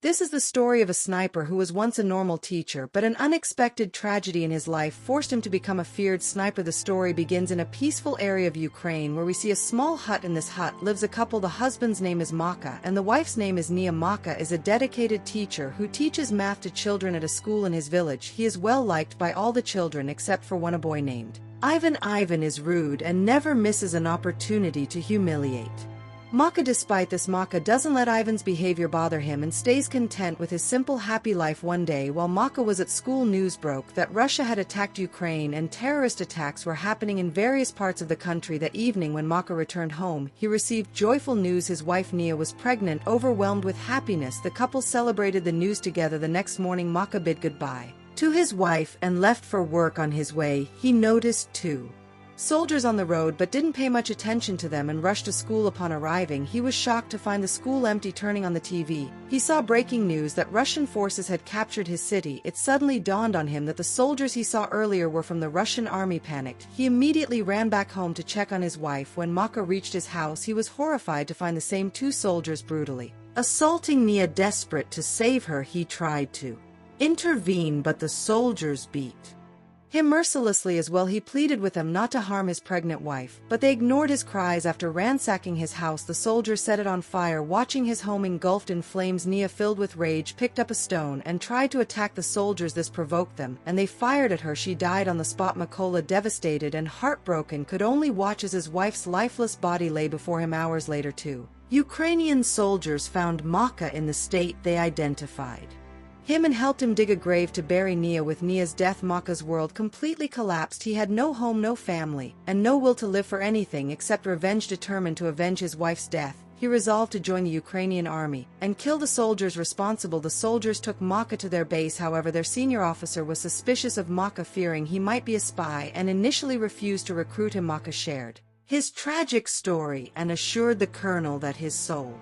This is the story of a sniper who was once a normal teacher, but an unexpected tragedy in his life forced him to become a feared sniper. The story begins in a peaceful area of Ukraine where we see a small hut. In this hut lives a couple. The husband's name is Maka and the wife's name is Nia. Maka is a dedicated teacher who teaches math to children at a school in his village. He is well liked by all the children except for one, a boy named Ivan. Ivan is rude and never misses an opportunity to humiliate Maka. Despite this, Maka doesn't let Ivan's behavior bother him and stays content with his simple, happy life. One day, while Maka was at school, news broke that Russia had attacked Ukraine and terrorist attacks were happening in various parts of the country. That evening, when Maka returned home, he received joyful news: his wife Nia was pregnant. Overwhelmed with happiness, the couple celebrated the news together. The next morning, Maka bid goodbye to his wife and left for work. On his way, he noticed two soldiers on the road but didn't pay much attention to them and rushed to school. Upon arriving, he was shocked to find the school empty. Turning on the TV, he saw breaking news that Russian forces had captured his city. It suddenly dawned on him that the soldiers he saw earlier were from the Russian army. Panicked, he immediately ran back home to check on his wife. When Maka reached his house, he was horrified to find the same two soldiers brutally assaulting Nia. Desperate to save her, he tried to intervene, but the soldiers beat him mercilessly as well. He pleaded with them not to harm his pregnant wife, but they ignored his cries. After ransacking his house, the soldiers set it on fire. Watching his home engulfed in flames, Nia, filled with rage, picked up a stone and tried to attack the soldiers. This provoked them, and they fired at her. She died on the spot. Mykola, devastated and heartbroken, could only watch as his wife's lifeless body lay before him. Hours later, two Ukrainian soldiers found Maka in the state they identified him and helped him dig a grave to bury Nia. With Nia's death, Maka's world completely collapsed. He had no home, no family, and no will to live for anything except revenge. Determined to avenge his wife's death, he resolved to join the Ukrainian army and kill the soldiers responsible. The soldiers took Maka to their base. However, their senior officer was suspicious of Maka, fearing he might be a spy, and initially refused to recruit him. Maka shared his tragic story and assured the colonel that his sole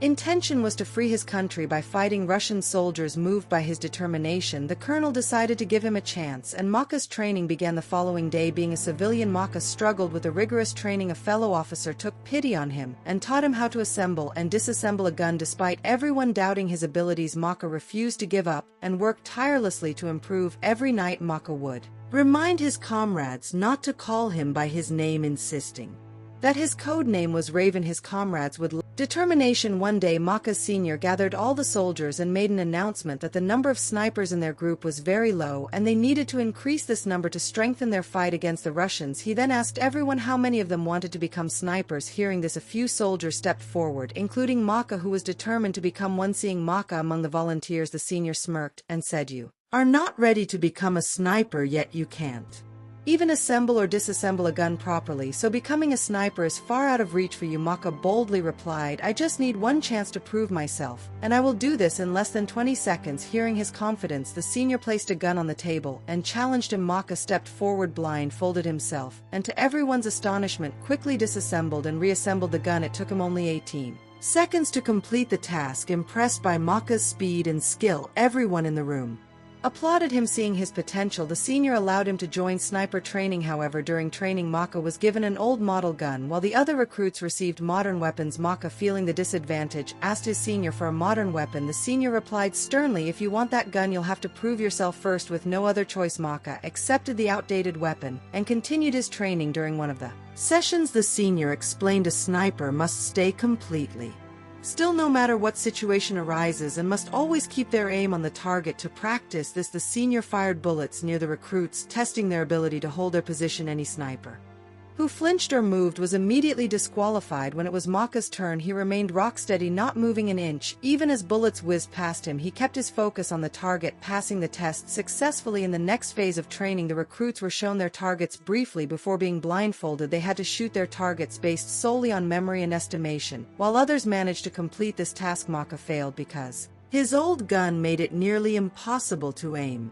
intention was to free his country by fighting Russian soldiers. Moved by his determination, the colonel decided to give him a chance, and Maka's training began the following day. Being a civilian, Maka struggled with the rigorous training. A fellow officer took pity on him and taught him how to assemble and disassemble a gun. Despite everyone doubting his abilities, Maka refused to give up and worked tirelessly to improve. Every night, Maka would remind his comrades not to call him by his name, insisting that his code name was Raven. His comrades would determination. One day, Maka's senior gathered all the soldiers and made an announcement that the number of snipers in their group was very low and they needed to increase this number to strengthen their fight against the Russians. He then asked everyone how many of them wanted to become snipers. Hearing this, a few soldiers stepped forward, including Maka, who was determined to become one. Seeing Maka among the volunteers, the senior smirked and said, "You are not ready to become a sniper yet. You can't even assemble or disassemble a gun properly, so becoming a sniper is far out of reach for you." Maka boldly replied, "I just need one chance to prove myself, and I will do this in less than 20 seconds. Hearing his confidence, the senior placed a gun on the table and challenged him. Maka stepped forward, blindfolded himself, and to everyone's astonishment, quickly disassembled and reassembled the gun. It took him only 18 seconds to complete the task. Impressed by Maka's speed and skill, everyone in the room applauded him. Seeing his potential, the senior allowed him to join sniper training. However, during training, Maka was given an old model gun while the other recruits received modern weapons. Maka, feeling the disadvantage, asked his senior for a modern weapon. The senior replied sternly, "If you want that gun, you'll have to prove yourself first." With no other choice, Maka accepted the outdated weapon and continued his training. During one of the sessions, the senior explained a sniper must stay completely still no matter what situation arises and must always keep their aim on the target. To practice this, the senior fired bullets near the recruits, testing their ability to hold their position. Any sniper who flinched or moved was immediately disqualified. When it was Maka's turn, he remained rocksteady, not moving an inch. Even as bullets whizzed past him, he kept his focus on the target, passing the test successfully. In the next phase of training, the recruits were shown their targets briefly before being blindfolded. They had to shoot their targets based solely on memory and estimation. While others managed to complete this task, Maka failed because his old gun made it nearly impossible to aim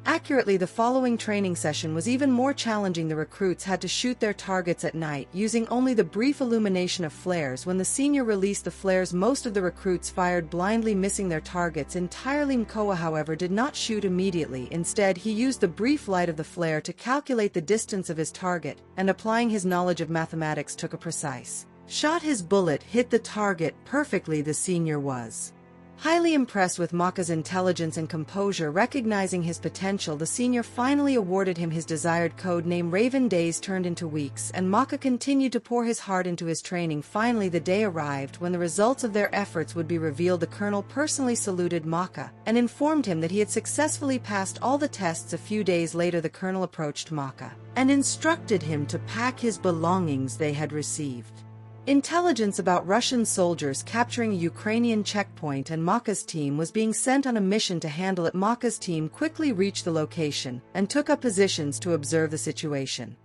accurately. The following training session was even more challenging. The recruits had to shoot their targets at night, using only the brief illumination of flares. When the senior released the flares, most of the recruits fired blindly, missing their targets entirely. Mykola, however, did not shoot immediately. Instead, he used the brief light of the flare to calculate the distance of his target, and applying his knowledge of mathematics, took a precise shot. His bullet hit the target perfectly. The senior was Highly impressed with Maka's intelligence and composure, recognizing his potential, the senior finally awarded him his desired code name. Raven. Days turned into weeks, and Maka continued to pour his heart into his training. Finally, the day arrived when the results of their efforts would be revealed. The colonel personally saluted Maka and informed him that he had successfully passed all the tests. A few days later, the colonel approached Maka and instructed him to pack his belongings they had received intelligence about Russian soldiers capturing a Ukrainian checkpoint, and Maka's team was being sent on a mission to handle it. Maka's team quickly reached the location and took up positions to observe the situation.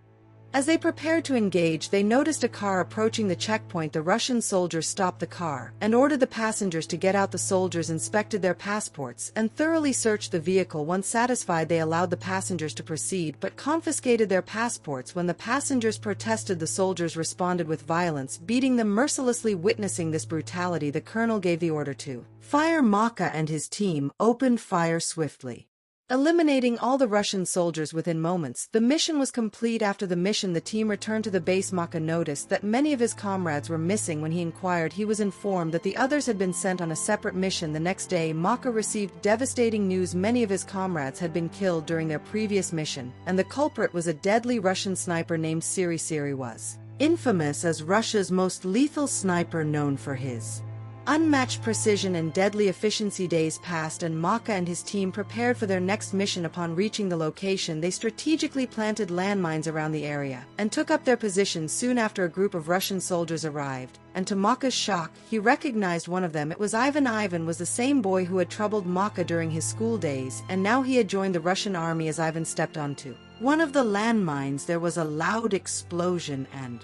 As they prepared to engage, they noticed a car approaching the checkpoint. The Russian soldiers stopped the car and ordered the passengers to get out. The soldiers inspected their passports and thoroughly searched the vehicle. Once satisfied, they allowed the passengers to proceed but confiscated their passports. When the passengers protested, the soldiers responded with violence, beating them mercilessly. Witnessing this brutality, the colonel gave the order to fire. Maka and his team opened fire swiftly, eliminating all the Russian soldiers within moments. The mission was complete. After the mission, the team returned to the base. Maka noticed that many of his comrades were missing. When he inquired, he was informed that the others had been sent on a separate mission. The next day, Maka received devastating news. Many of his comrades had been killed during their previous mission, and the culprit was a deadly Russian sniper named Siri. Siri was infamous as Russia's most lethal sniper, known for his unmatched precision and deadly efficiency. Days passed, and Maka and his team prepared for their next mission. Upon reaching the location, they strategically planted landmines around the area and took up their positions. Soon after, a group of Russian soldiers arrived, and to Maka's shock, he recognized one of them. It was Ivan. Ivan was the same boy who had troubled Maka during his school days, and now he had joined the Russian army. As Ivan stepped onto one of the landmines, there was a loud explosion, and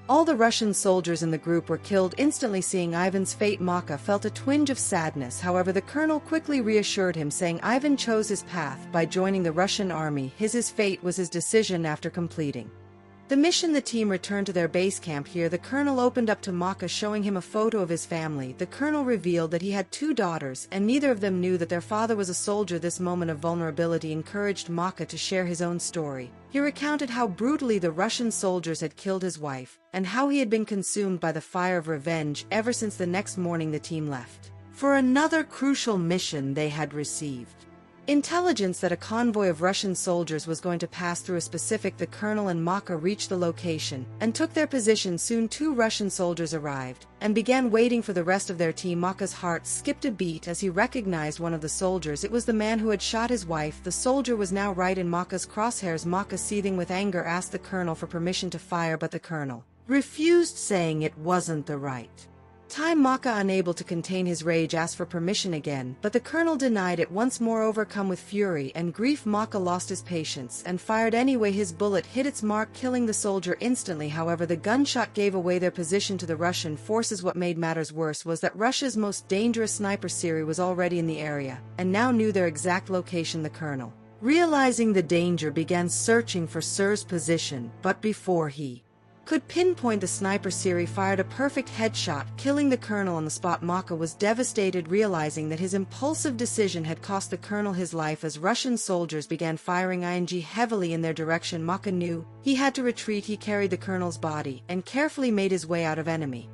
all the Russian soldiers in the group were killed instantly. Seeing Ivan's fate, Maka felt a twinge of sadness. However, the colonel quickly reassured him, saying Ivan chose his path by joining the Russian army. His fate was his decision. After completing the mission, the team returned to their base camp. Here, the colonel opened up to Maka, showing him a photo of his family. The colonel revealed that he had 2 daughters, and neither of them knew that their father was a soldier. This moment of vulnerability encouraged Maka to share his own story. He recounted how brutally the Russian soldiers had killed his wife, and how he had been consumed by the fire of revenge. Ever since the next morning, the team left for another crucial mission. They had received intelligence that a convoy of Russian soldiers was going to pass through a specific. The colonel and Maka reached the location and took their position. Soon 2 Russian soldiers arrived and began waiting for the rest of their team. Maka's heart skipped a beat as he recognized one of the soldiers. It was the man who had shot his wife. The soldier was now right in Maka's crosshairs. Maka, seething with anger, asked the colonel for permission to fire, but the colonel refused, saying it wasn't the right time. Maka, unable to contain his rage, asked for permission again, but the colonel denied it. Once more overcome with fury and grief, Maka lost his patience and fired anyway. His bullet hit its mark, killing the soldier instantly. However, the gunshot gave away their position to the Russian forces. What made matters worse was that Russia's most dangerous sniper, Siri, was already in the area and now knew their exact location. The colonel, realizing the danger, began searching for Sir's position, but before he could pinpoint the sniper, Siri fired a perfect headshot, killing the colonel on the spot. Maka was devastated, realizing that his impulsive decision had cost the colonel his life. As Russian soldiers began firing heavily in their direction, Maka knew he had to retreat. He carried the colonel's body and carefully made his way out of enemy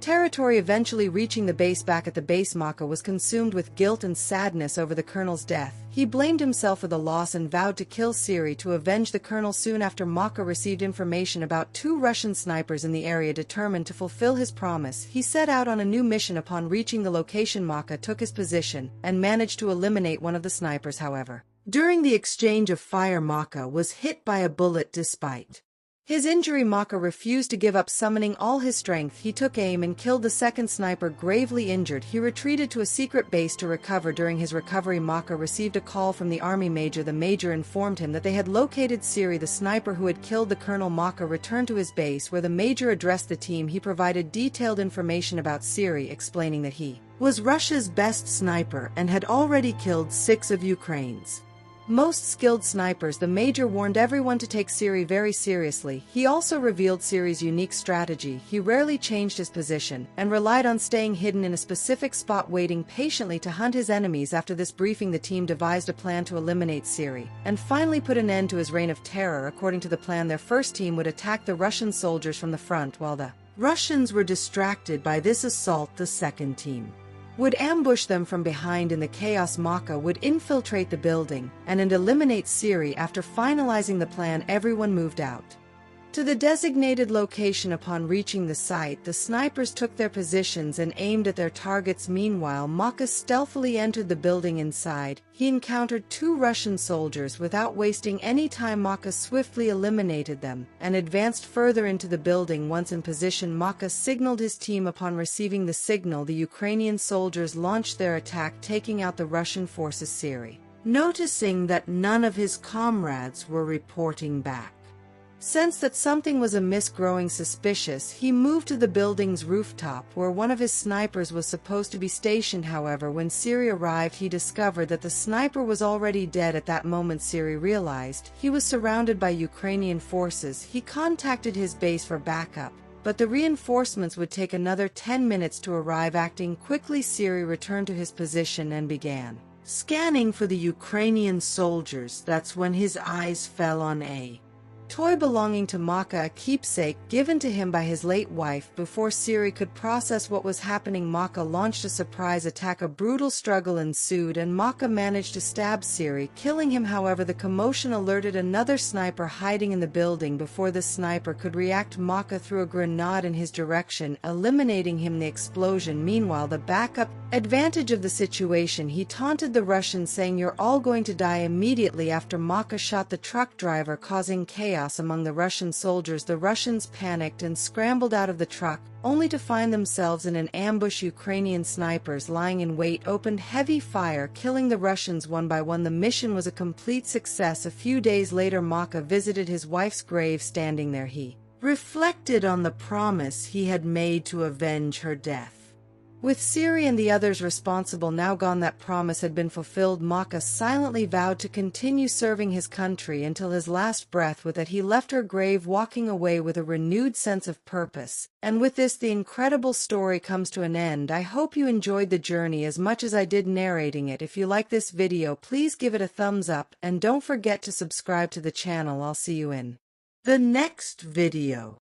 territory. Eventually reaching the base, back at the base, Maka was consumed with guilt and sadness over the colonel's death. He blamed himself for the loss and vowed to kill Siri to avenge the colonel. Soon after, Maka received information about 2 Russian snipers in the area. Determined to fulfill his promise, he set out on a new mission. Upon reaching the location, Maka took his position and managed to eliminate one of the snipers. However, during the exchange of fire, Maka was hit by a bullet. Despite his injury, Maka refused to give up. Summoning all his strength, he took aim and killed the second sniper. Gravely injured, he retreated to a secret base to recover. During his recovery, Maka received a call from the army major. The major informed him that they had located Siri, the sniper who had killed the colonel. Maka returned to his base, where the major addressed the team. He provided detailed information about Siri, explaining that he was Russia's best sniper and had already killed 6 of Ukraine's most skilled snipers. The major warned everyone to take Siri very seriously. He also revealed Siri's unique strategy. He rarely changed his position and relied on staying hidden in a specific spot, waiting patiently to hunt his enemies. After this briefing, the team devised a plan to eliminate Siri and finally put an end to his reign of terror. According to the plan, their first team would attack the Russian soldiers from the front. While the Russians were distracted by this assault, the second team would ambush them from behind. In the chaos, Maka would infiltrate the building and eliminate Siri. After finalizing the plan, everyone moved out to the designated location. Upon reaching the site, the snipers took their positions and aimed at their targets. Meanwhile, Maka stealthily entered the building. Inside, he encountered 2 Russian soldiers. Without wasting any time, Maka swiftly eliminated them and advanced further into the building. Once in position, Maka signaled his team. Upon receiving the signal, the Ukrainian soldiers launched their attack, taking out the Russian forces. Siri, noticing that none of his comrades were reporting back, sensed that something was amiss. Growing suspicious, he moved to the building's rooftop where one of his snipers was supposed to be stationed. However, when Siri arrived, he discovered that the sniper was already dead. At that moment, Siri realized he was surrounded by Ukrainian forces. He contacted his base for backup, but the reinforcements would take another 10 minutes to arrive. Acting quickly, Siri returned to his position and began scanning for the Ukrainian soldiers. That's when his eyes fell on a toy belonging to Maka, a keepsake given to him by his late wife. Before Siri could process what was happening, Maka launched a surprise attack. A brutal struggle ensued and Maka managed to stab Siri, killing him. However, the commotion alerted another sniper hiding in the building. Before the sniper could react, Maka threw a grenade in his direction, eliminating him. The explosion. Meanwhile, the backup advantage of the situation, he taunted the Russians, saying, "You're all going to die." Immediately after, Maka shot the truck driver, causing chaos among the Russian soldiers. The Russians panicked and scrambled out of the truck, only to find themselves in an ambush. Ukrainian snipers lying in wait opened heavy fire, killing the Russians one by one. The mission was a complete success. A few days later, Maka visited his wife's grave. Standing there, he reflected on the promise he had made to avenge her death. With Siri and the others responsible now gone, that promise had been fulfilled. Maka silently vowed to continue serving his country until his last breath. With that, he left her grave, walking away with a renewed sense of purpose. And with this, the incredible story comes to an end. I hope you enjoyed the journey as much as I did narrating it. If you like this video, please give it a thumbs up and don't forget to subscribe to the channel. I'll see you in the next video.